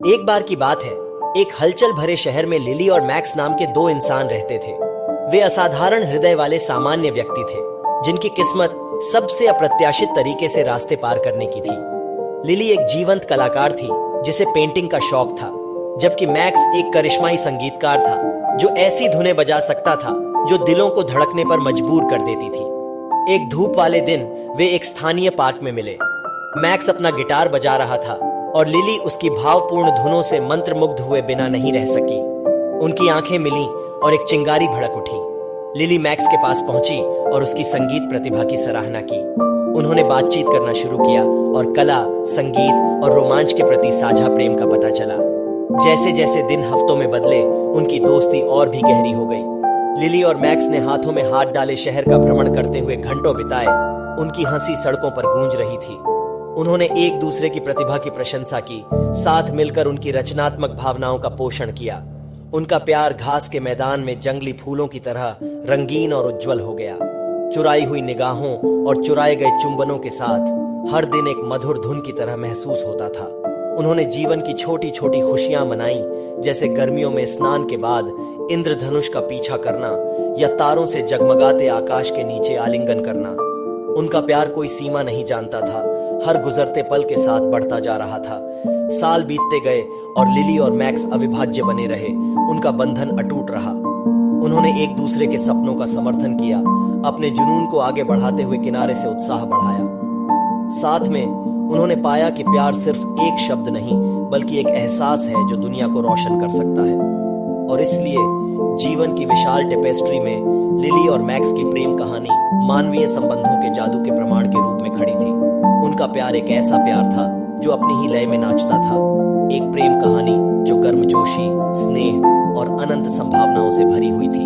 एक बार की बात है, एक हलचल भरे शहर में लिली और मैक्स नाम के दो इंसान रहते थे। वे असाधारण हृदय वाले सामान्य व्यक्ति थे, जिनकी किस्मत सबसे अप्रत्याशित तरीके से रास्ते पार करने की थी। लिली एक जीवंत कलाकार थी, जिसे पेंटिंग का शौक था, जबकि मैक्स एक करिश्माई संगीतकार था, जो ऐसी धुनें बजा सकता था जो दिलों को धड़कने पर मजबूर कर देती थी। एक धूप वाले दिन वे एक स्थानीय पार्क में मिले। मैक्स अपना गिटार बजा रहा था और लिली उसकी भावपूर्ण धुनों से मंत्रमुग्ध हुए बिना नहीं रह सकी। उनकी आंखें मिली और एक चिंगारी भड़क उठी। लिली मैक्स के पास पहुंची और उसकी संगीत प्रतिभा की सराहना की। उन्होंने बातचीत करना शुरू किया और कला, संगीत और रोमांच के प्रति साझा प्रेम का पता चला। जैसे जैसे दिन हफ्तों में बदले, उनकी दोस्ती और भी गहरी हो गई। लिली और मैक्स ने हाथों में हाथ डाले शहर का भ्रमण करते हुए घंटों बिताए। उनकी हंसी सड़कों पर गूंज रही थी। उन्होंने एक दूसरे की प्रतिभा की प्रशंसा की, साथ मिलकर उनकी रचनात्मक भावनाओं का पोषण किया। उनका प्यार घास के मैदान में जंगली फूलों की तरह रंगीन और उज्जवल हो गया। चुराई हुई निगाहों और चुराए गए चुंबनों के साथ हर दिन एक मधुर धुन की तरह महसूस होता था। उन्होंने जीवन की छोटी छोटी खुशियां मनाई, जैसे गर्मियों में स्नान के बाद इंद्रधनुष का पीछा करना या तारों से जगमगाते आकाश के नीचे आलिंगन करना। उनका प्यार कोई सीमा नहीं जानता था, हर गुजरते पल के साथ बढ़ता जा रहा था। साल बीतते गए और लिली और मैक्स अविभाज्य बने रहे। उनका बंधन अटूट रहा। उन्होंने एक दूसरे के सपनों का समर्थन किया, अपने जुनून को आगे बढ़ाते हुए किनारे से उत्साह बढ़ाया। साथ में उन्होंने पाया कि प्यार सिर्फ एक शब्द नहीं, बल्कि एक एहसास है जो दुनिया को रोशन कर सकता है। और इसलिए जीवन की विशाल टेपेस्ट्री में लिली और मैक्स की प्रेम कहानी मानवीय संबंधों के जादू के प्रमाण के रूप में खड़ी थी। उनका प्यार एक ऐसा प्यार था जो अपनी ही लय में नाचता था, एक प्रेम कहानी जो गर्मजोशी, स्नेह और अनंत संभावनाओं से भरी हुई थी।